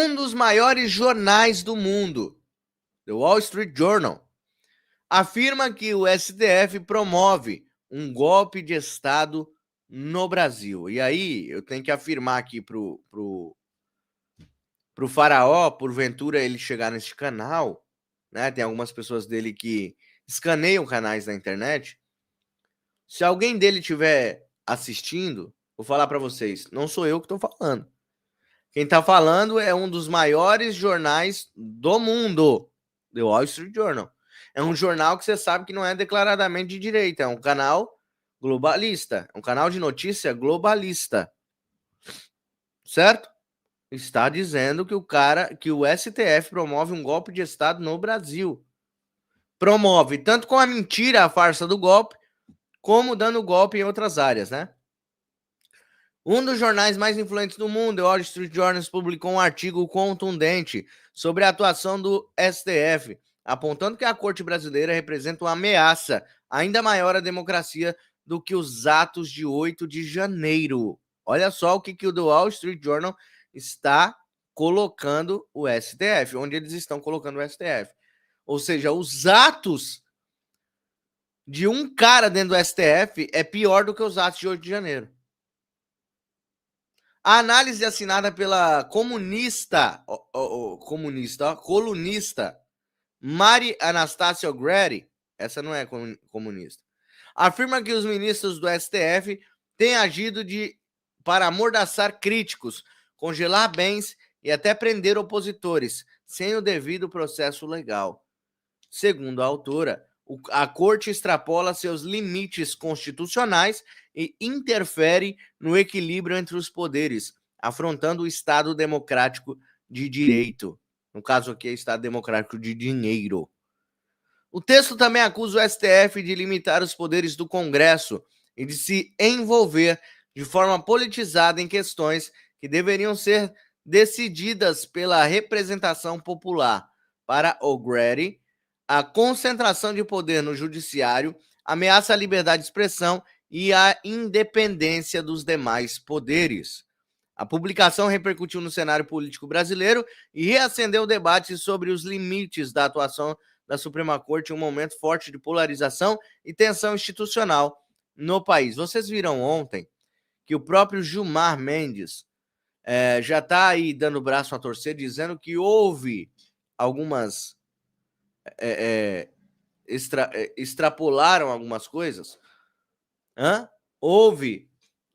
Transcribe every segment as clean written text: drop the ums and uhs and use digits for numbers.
Um dos maiores jornais do mundo, The Wall Street Journal, afirma que o STF promove um golpe de Estado no Brasil. E aí, eu tenho que afirmar aqui pro Faraó, porventura ele chegar neste canal, né? Tem algumas pessoas dele que escaneiam canais na internet. Se alguém dele estiver assistindo, vou falar para vocês, não sou eu que estou falando. Quem está falando é um dos maiores jornais do mundo, The Wall Street Journal. É um jornal que você sabe que não é declaradamente de direita, é um canal globalista, é um canal de notícia globalista, certo? Está dizendo que o STF promove um golpe de Estado no Brasil. Promove tanto com a mentira, a farsa do golpe, como dando golpe em outras áreas, né? Um dos jornais mais influentes do mundo, The Wall Street Journal, publicou um artigo contundente sobre a atuação do STF, apontando que a Corte Brasileira representa uma ameaça ainda maior à democracia do que os atos de 8 de janeiro. Olha só o que o The Wall Street Journal está colocando o STF, onde eles estão colocando o STF. Ou seja, os atos de um cara dentro do STF é pior do que os atos de 8 de janeiro. A análise assinada pela colunista Mari Anastácia O'Grady, essa não é comunista, afirma que os ministros do STF têm agido para amordaçar críticos, congelar bens e até prender opositores, sem o devido processo legal. Segundo a autora, a Corte extrapola seus limites constitucionais e interfere no equilíbrio entre os poderes, afrontando o Estado democrático de direito. No caso aqui, é Estado democrático de dinheiro. O texto também acusa o STF de limitar os poderes do Congresso e de se envolver de forma politizada em questões que deveriam ser decididas pela representação popular. Para O'Grady, a concentração de poder no judiciário ameaça a liberdade de expressão e a independência dos demais poderes. A publicação repercutiu no cenário político brasileiro e reacendeu o debate sobre os limites da atuação da Suprema Corte em um momento forte de polarização e tensão institucional no país. Vocês viram ontem que o próprio Gilmar Mendes já está aí dando o braço a torcer, dizendo que houve algumas extrapolaram algumas coisas. Houve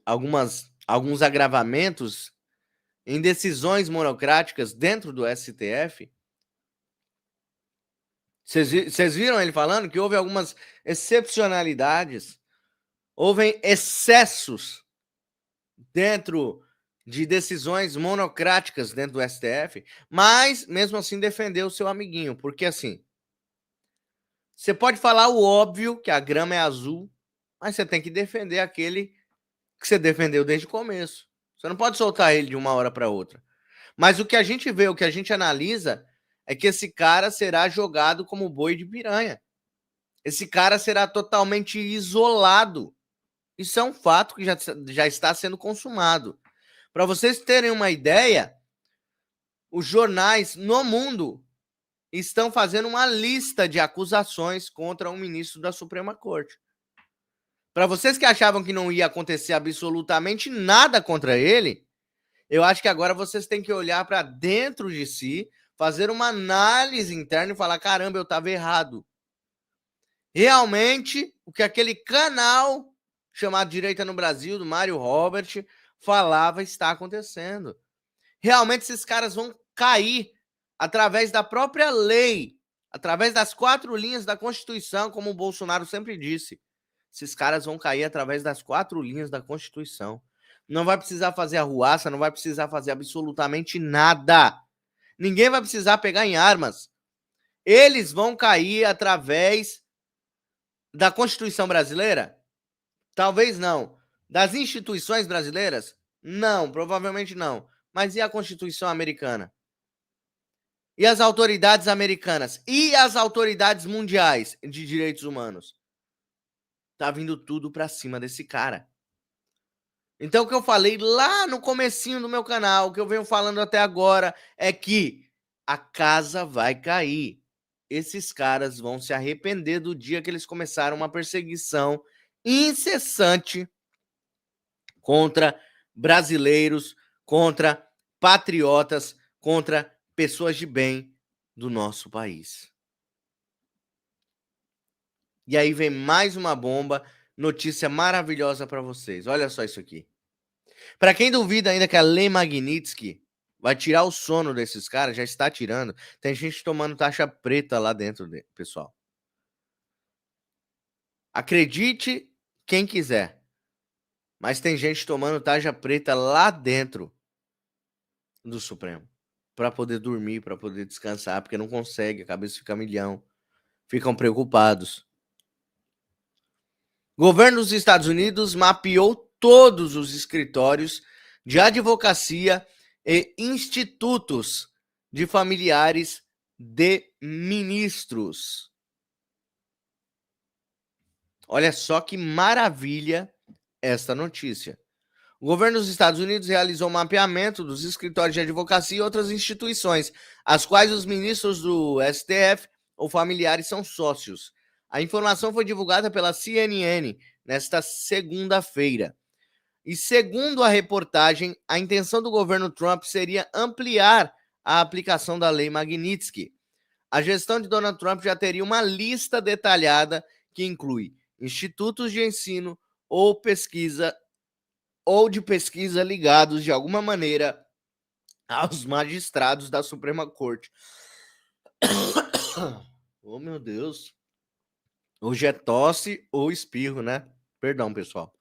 alguns agravamentos em decisões monocráticas dentro do STF. Vocês viram ele falando que houve algumas excepcionalidades, houve excessos dentro de decisões monocráticas dentro do STF, mas mesmo assim defendeu o seu amiguinho, porque assim, você pode falar o óbvio, que a grama é azul, mas você tem que defender aquele que você defendeu desde o começo. Você não pode soltar ele de uma hora para outra. Mas o que a gente vê, o que a gente analisa, é que esse cara será jogado como boi de piranha. Esse cara será totalmente isolado. Isso é um fato que já está sendo consumado. Para vocês terem uma ideia, os jornais no mundo estão fazendo uma lista de acusações contra um ministro da Suprema Corte. Para vocês que achavam que não ia acontecer absolutamente nada contra ele, eu acho que agora vocês têm que olhar para dentro de si, fazer uma análise interna e falar, caramba, eu estava errado. Realmente, o que aquele canal chamado Direita no Brasil, do Mário Robert, falava está acontecendo. Realmente esses caras vão cair através da própria lei, através das 4 linhas da Constituição, como o Bolsonaro sempre disse. Esses caras vão cair através das 4 linhas da Constituição. Não vai precisar fazer arruaça, não vai precisar fazer absolutamente nada. Ninguém vai precisar pegar em armas. Eles vão cair através da Constituição brasileira? Talvez não. Das instituições brasileiras? Não, provavelmente não. Mas e a Constituição americana? E as autoridades americanas? E as autoridades mundiais de direitos humanos? Tá vindo tudo pra cima desse cara. Então, o que eu falei lá no comecinho do meu canal, o que eu venho falando até agora, é que a casa vai cair. Esses caras vão se arrepender do dia que eles começaram uma perseguição incessante contra brasileiros, contra patriotas, contra pessoas de bem do nosso país. E aí vem mais uma bomba, notícia maravilhosa para vocês. Olha só isso aqui. Para quem duvida ainda que a Lei Magnitsky vai tirar o sono desses caras, já está tirando. Tem gente tomando taxa preta lá dentro, pessoal. Acredite quem quiser. Mas tem gente tomando taxa preta lá dentro do Supremo. Para poder dormir, para poder descansar, porque não consegue, a cabeça fica a milhão. Ficam preocupados. O governo dos Estados Unidos mapeou todos os escritórios de advocacia e institutos de familiares de ministros. Olha só que maravilha esta notícia. O governo dos Estados Unidos realizou um mapeamento dos escritórios de advocacia e outras instituições, as quais os ministros do STF ou familiares são sócios. A informação foi divulgada pela CNN nesta segunda-feira. E segundo a reportagem, a intenção do governo Trump seria ampliar a aplicação da Lei Magnitsky. A gestão de Donald Trump já teria uma lista detalhada que inclui institutos de ensino ou de pesquisa ligados de alguma maneira aos magistrados da Suprema Corte. Oh, meu Deus. Hoje é tosse ou espirro, né? Perdão, pessoal.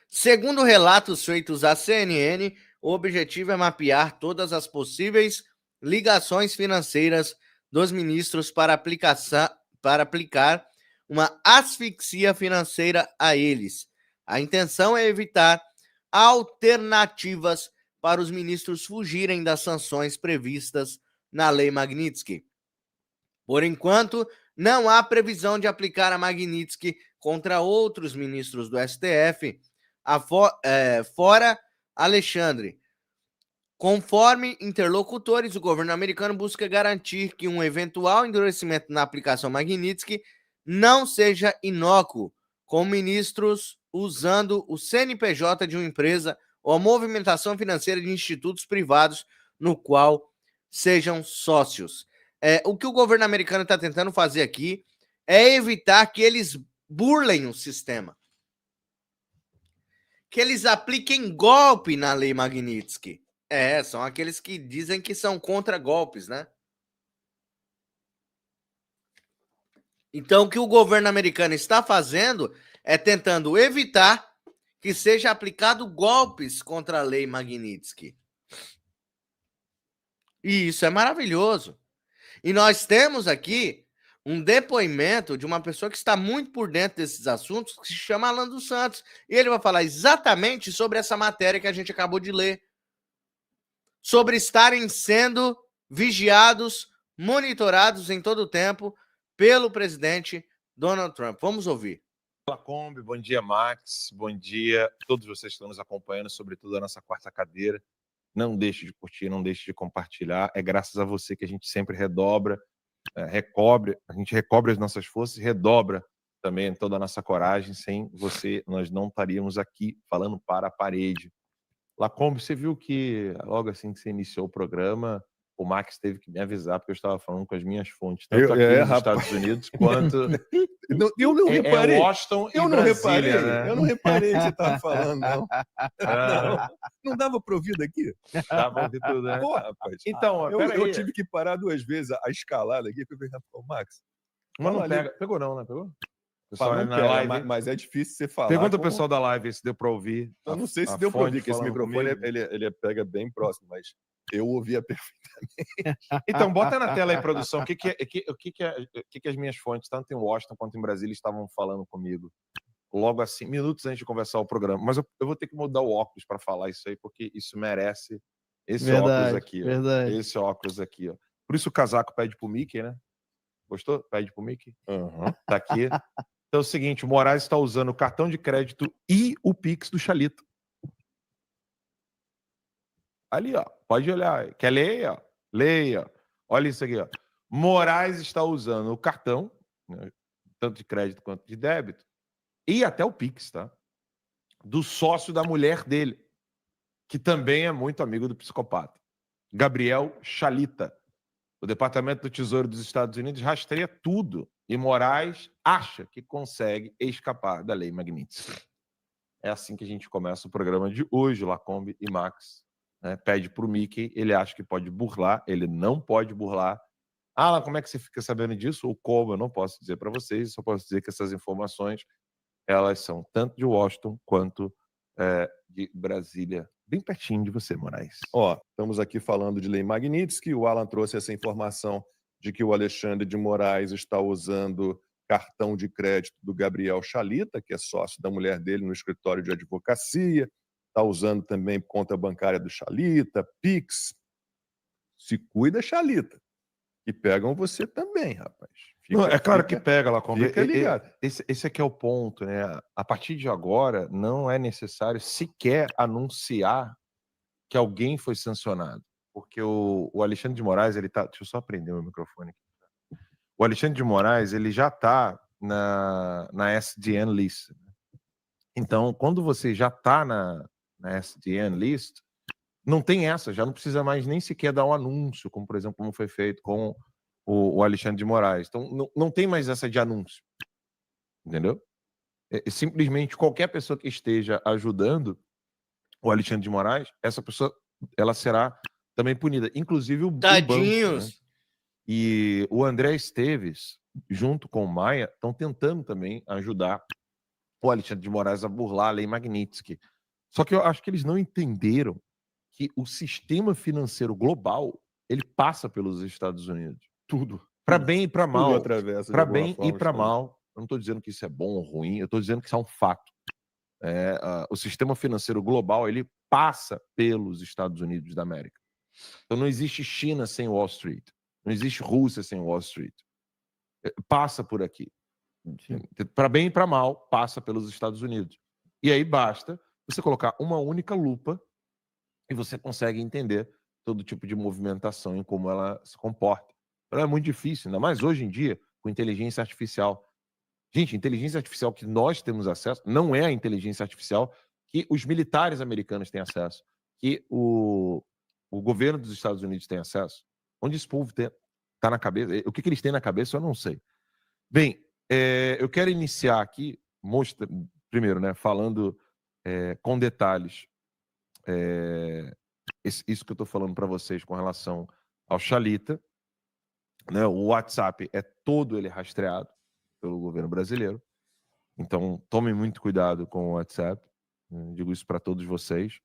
Segundo relatos feitos à CNN, o objetivo é mapear todas as possíveis ligações financeiras dos ministros para aplicar uma asfixia financeira a eles. A intenção é evitar alternativas para os ministros fugirem das sanções previstas na Lei Magnitsky. Por enquanto, não há previsão de aplicar a Magnitsky contra outros ministros do STF, fora Alexandre. Conforme interlocutores, o governo americano busca garantir que um eventual endurecimento na aplicação Magnitsky não seja inócuo, com ministros usando o CNPJ de uma empresa ou a movimentação financeira de institutos privados no qual sejam sócios. O que o governo americano está tentando fazer aqui é evitar que eles burlem o sistema, que eles apliquem golpe na Lei Magnitsky. São aqueles que dizem que são contra golpes, né? Então, o que o governo americano está fazendo é tentando evitar que seja aplicado golpes contra a Lei Magnitsky. E isso é maravilhoso. E nós temos aqui um depoimento de uma pessoa que está muito por dentro desses assuntos, que se chama Alan dos Santos. E ele vai falar exatamente sobre essa matéria que a gente acabou de ler. Sobre estarem sendo vigiados, monitorados em todo o tempo pelo presidente Donald Trump. Vamos ouvir. Olá, Kombi. Bom dia, Max. Bom dia a todos vocês que estão nos acompanhando, sobretudo a nossa quarta cadeira. Não deixe de curtir, não deixe de compartilhar. É graças a você que a gente sempre recobre as nossas forças e redobra também toda a nossa coragem. Sem você, nós não estaríamos aqui falando para a parede. Lacombe, você viu que logo assim que você iniciou o programa, o Max teve que me avisar, porque eu estava falando com as minhas fontes, tanto aqui nos Estados Unidos quanto eu não reparei. Washington e Brasília, né? Eu não reparei que você estava falando, não. Não dava para ouvir daqui? Dava para ouvir tudo, né? Pô, rapaz. Então, eu tive que parar 2 vezes a escalada aqui, para perguntar para o Max. Mas não pega. Pegou não, né? Pegou? Pessoal, não pega, live, mas é difícil você falar. Pergunta o pessoal da live se deu para ouvir. Eu não sei se deu para ouvir, porque esse microfone ele pega bem próximo, mas eu ouvia perfeitamente. Então, bota na tela aí, produção, o que as minhas fontes, tanto em Washington quanto em Brasília, estavam falando comigo. Logo assim, minutos antes de começar o programa. Mas eu vou ter que mudar o óculos para falar isso aí, porque isso merece esse óculos aqui. Ó. Esse óculos aqui, ó. Por isso o casaco pede pro Mickey, né? Gostou? Pede pro Mickey? Tá aqui. Então é o seguinte, o Moraes está usando o cartão de crédito e o Pix do Xalita. Ali, ó, pode olhar. Quer ler? Ó? Leia. Olha isso aqui, ó. Moraes está usando o cartão, né, tanto de crédito quanto de débito, e até o Pix, tá? Do sócio da mulher dele, que também é muito amigo do psicopata, Gabriel Xalita. O Departamento do Tesouro dos Estados Unidos rastreia tudo e Moraes acha que consegue escapar da lei Magnitsky. É assim que a gente começa o programa de hoje, Lacombe e Max. Né? Pede para o Mickey, ele acha que pode burlar, ele não pode burlar. Ah, como é que você fica sabendo disso? Ou como? Eu não posso dizer para vocês, só posso dizer que essas informações elas são tanto de Washington quanto de Brasília, bem pertinho de você, Moraes. Ó, estamos aqui falando de lei Magnitsky, o Alan trouxe essa informação de que o Alexandre de Moraes está usando cartão de crédito do Gabriel Xalita, que é sócio da mulher dele no escritório de advocacia, está usando também conta bancária do Xalita, Pix. Se cuida, Xalita, que pegam você também, rapaz. É claro que pega, Lacombe. Fica ligado. Esse aqui é o ponto, né? A partir de agora, não é necessário sequer anunciar que alguém foi sancionado. Porque o Alexandre de Moraes, ele tá... Deixa eu só prender o microfone aqui. O Alexandre de Moraes, ele já está na SDN list. Então, quando você já está na SDN list, não tem essa, já não precisa mais nem sequer dar um anúncio, como, por exemplo, como foi feito com o Alexandre de Moraes. Então, não tem mais essa de anúncio. Entendeu? Simplesmente qualquer pessoa que esteja ajudando o Alexandre de Moraes, essa pessoa ela será também punida. Inclusive o Tadinhos. banco, né? E o André Esteves, junto com o Maia, estão tentando também ajudar o Alexandre de Moraes a burlar a lei Magnitsky. Só que eu acho que eles não entenderam que o sistema financeiro global ele passa pelos Estados Unidos. Tudo. Para bem e para mal. Para bem e para forma. mal. Eu não estou dizendo que isso é bom ou ruim, eu estou dizendo que isso é um fato. O sistema financeiro global ele passa pelos Estados Unidos da América. Então não existe China sem Wall Street. Não existe Rússia sem Wall Street. Passa por aqui. Para bem e para mal, passa pelos Estados Unidos. E aí basta você colocar uma única lupa e você consegue entender todo tipo de movimentação e como ela se comporta. Então é muito difícil, ainda mais hoje em dia, com inteligência artificial. Gente, inteligência artificial que nós temos acesso não é a inteligência artificial que os militares americanos têm acesso, que o governo dos Estados Unidos tem acesso. Onde esse povo está na cabeça? O que eles têm na cabeça, eu não sei. Bem, eu quero iniciar aqui, primeiro, né, falando com detalhes isso que eu estou falando para vocês com relação ao Xalita. Né, o WhatsApp é todo ele rastreado pelo governo brasileiro. Então, tomem muito cuidado com o WhatsApp. Digo isso para todos vocês.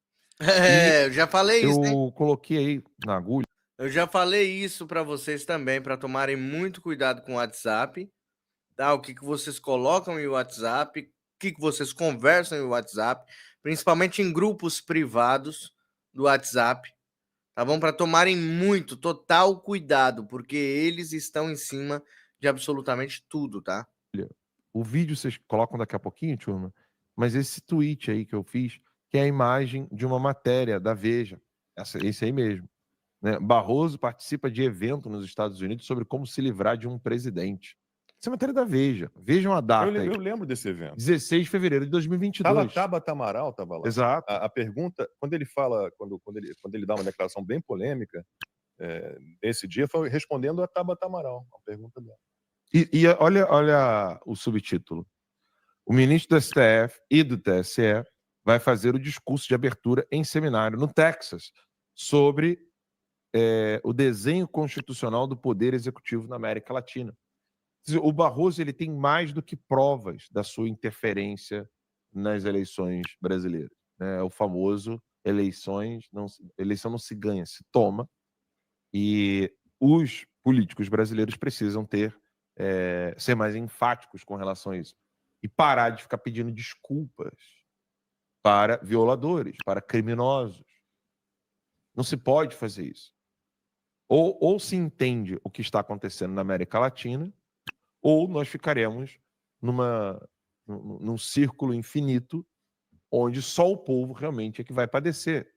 Eu já falei isso, hein? Eu coloquei aí na agulha. Eu já falei isso para vocês também, para tomarem muito cuidado com o WhatsApp. Tá? O que vocês colocam em WhatsApp, o que vocês conversam em WhatsApp, principalmente em grupos privados do WhatsApp. Tá bom? Para tomarem total cuidado, porque eles estão em cima de absolutamente tudo, tá? O vídeo vocês colocam daqui a pouquinho, turma, mas esse tweet aí que eu fiz, que é a imagem de uma matéria da Veja, esse aí mesmo. Né? Barroso participa de evento nos Estados Unidos sobre como se livrar de um presidente. Essa é matéria da Veja. Vejam a data aí. Eu lembro desse evento. 16 de fevereiro de 2022. Tabata Amaral estava lá. Exato. A pergunta, quando ele fala, quando ele dá uma declaração bem polêmica, nesse dia, foi respondendo a Tabata Amaral, a pergunta dela. E olha o subtítulo. O ministro do STF e do TSE vai fazer o discurso de abertura em seminário no Texas sobre o desenho constitucional do poder executivo na América Latina. O Barroso ele tem mais do que provas da sua interferência nas eleições brasileiras. Né? O famoso eleição não se ganha, se toma. E os políticos brasileiros precisam ser mais enfáticos com relação a isso. E parar de ficar pedindo desculpas para violadores, para criminosos. Não se pode fazer isso. Ou se entende o que está acontecendo na América Latina, ou nós ficaremos num círculo infinito, onde só o povo realmente é que vai padecer.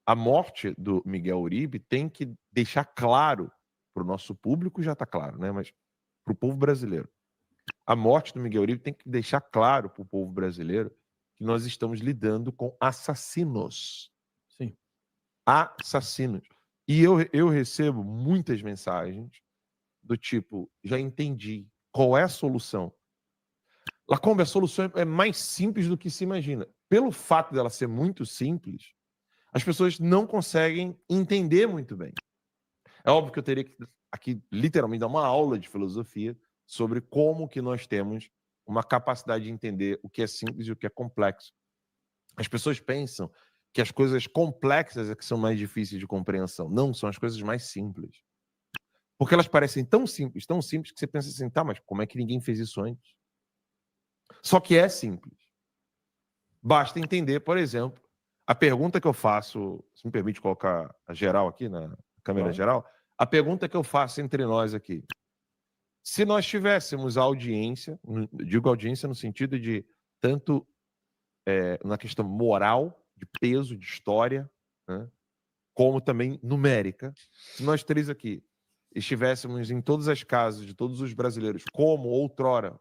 A morte do Miguel Uribe tem que deixar claro para o nosso público, já está claro, né? Mas para o povo brasileiro. A morte do Miguel Uribe tem que deixar claro para o povo brasileiro que nós estamos lidando com assassinos. Sim. Assassinos. E eu recebo muitas mensagens do tipo, já entendi, qual é a solução? Lacombe, a solução é mais simples do que se imagina. Pelo fato dela ser muito simples, as pessoas não conseguem entender muito bem. É óbvio que eu teria que aqui literalmente dar uma aula de filosofia sobre como que nós temos uma capacidade de entender o que é simples e o que é complexo. As pessoas pensam que as coisas complexas é que são mais difíceis de compreensão. Não, são as coisas mais simples. Porque elas parecem tão simples que você pensa assim, tá, mas como é que ninguém fez isso antes? Só que é simples. Basta entender, por exemplo, a pergunta que eu faço, se me permite colocar a geral aqui, na câmera geral, a pergunta que eu faço entre nós aqui. Se nós tivéssemos audiência, digo audiência no sentido de tanto na questão moral, de peso, de história, né, como também numérica, se nós três aqui estivéssemos em todas as casas de todos os brasileiros, como outrora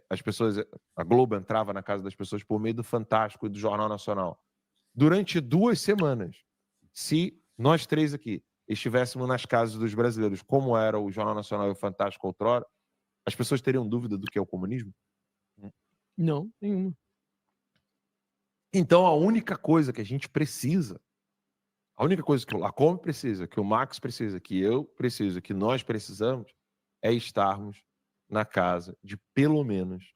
as pessoas, a Globo entrava na casa das pessoas por meio do Fantástico e do Jornal Nacional, durante 2 semanas, se nós três aqui estivéssemos nas casas dos brasileiros, como era o Jornal Nacional e o Fantástico outrora, as pessoas teriam dúvida do que é o comunismo? Não, nenhuma. Então, a única coisa que a gente precisa, a única coisa que o Lacombe precisa, que o Max precisa, que eu preciso, que nós precisamos, é estarmos na casa de pelo menos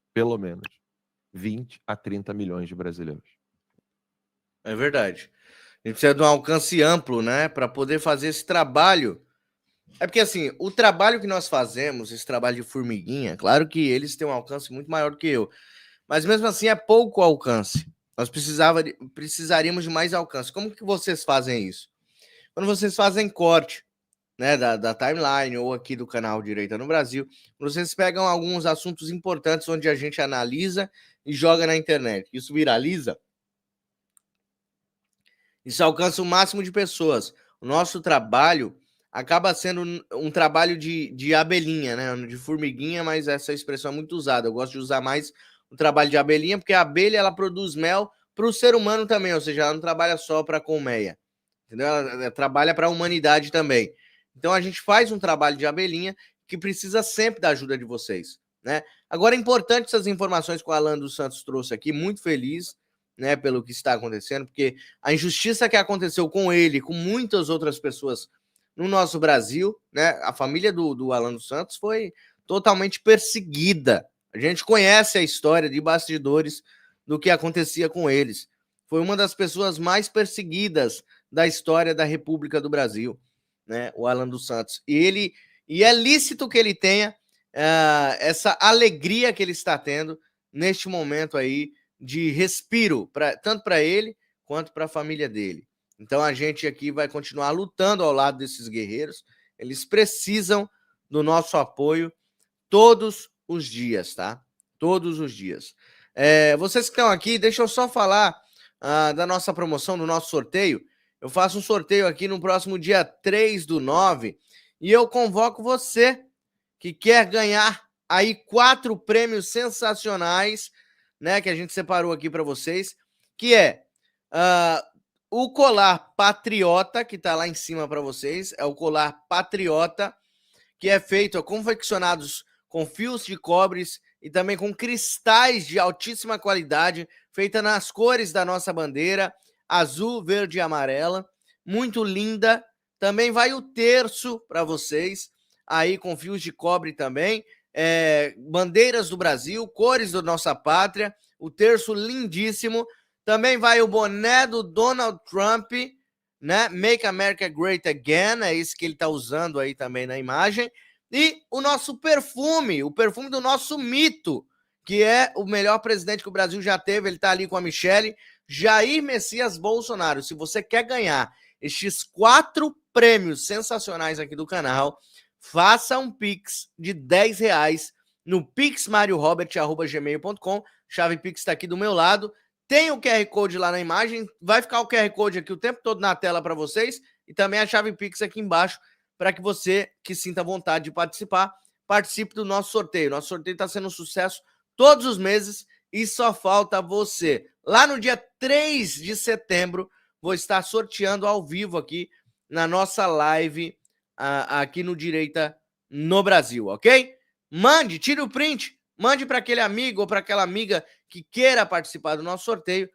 20 a 30 milhões de brasileiros. É verdade. A gente precisa de um alcance amplo, né, para poder fazer esse trabalho. É porque, assim, o trabalho que nós fazemos, esse trabalho de formiguinha, claro que eles têm um alcance muito maior do que eu, mas mesmo assim é pouco alcance. Nós precisaríamos de mais alcance. Como que vocês fazem isso? Quando vocês fazem corte, né, da timeline ou aqui do canal Direita no Brasil, vocês pegam alguns assuntos importantes onde a gente analisa e joga na internet. Isso viraliza. Isso alcança o máximo de pessoas. O nosso trabalho acaba sendo um trabalho de abelhinha, né? De formiguinha, mas essa expressão é muito usada. Eu gosto de usar mais o trabalho de abelhinha, porque a abelha ela produz mel para o ser humano também, ou seja, ela não trabalha só para a colmeia, entendeu? Ela trabalha para a humanidade também. Então a gente faz um trabalho de abelhinha que precisa sempre da ajuda de vocês, né? Agora é importante essas informações que o Alan dos Santos trouxe aqui, muito feliz, né, pelo que está acontecendo, porque a injustiça que aconteceu com ele, com muitas outras pessoas no nosso Brasil, né, a família do Alan dos Santos foi totalmente perseguida. A gente conhece a história de bastidores do que acontecia com eles. Foi uma das pessoas mais perseguidas da história da República do Brasil, né, o Alan dos Santos. E é lícito que ele tenha essa alegria que ele está tendo neste momento aí de respiro, tanto para ele quanto para a família dele. Então a gente aqui vai continuar lutando ao lado desses guerreiros. Eles precisam do nosso apoio todos os dias, tá? Todos os dias. Vocês que estão aqui, deixa eu só falar da nossa promoção, do nosso sorteio. Eu faço um sorteio aqui no próximo dia 3/9 e eu convoco você que quer ganhar aí 4 prêmios sensacionais, né, que a gente separou aqui para vocês, que é o colar Patriota, que está lá em cima para vocês, é o colar Patriota, que é feito, confeccionados com fios de cobres e também com cristais de altíssima qualidade, feita nas cores da nossa bandeira, azul, verde e amarela, muito linda. Também vai o terço para vocês, aí com fios de cobre também, bandeiras do Brasil, cores da nossa pátria, o terço lindíssimo. Também vai o boné do Donald Trump, né? Make America Great Again, é isso que ele está usando aí também na imagem. E o nosso perfume, o perfume do nosso mito, que é o melhor presidente que o Brasil já teve, ele está ali com a Michelle, Jair Messias Bolsonaro. Se você quer ganhar estes 4 prêmios sensacionais aqui do canal, faça um Pix de R$10 no pixmariorobert@gmail.com. Chave Pix está aqui do meu lado. Tem o QR Code lá na imagem. Vai ficar o QR Code aqui o tempo todo na tela para vocês. E também a chave Pix aqui embaixo para que você que sinta vontade de participar, participe do nosso sorteio. Nosso sorteio está sendo um sucesso todos os meses e só falta você. Lá no dia 3 de setembro, vou estar sorteando ao vivo aqui na nossa live aqui no Direita no Brasil, ok? Mande, tire o print, mande para aquele amigo ou para aquela amiga que queira participar do nosso sorteio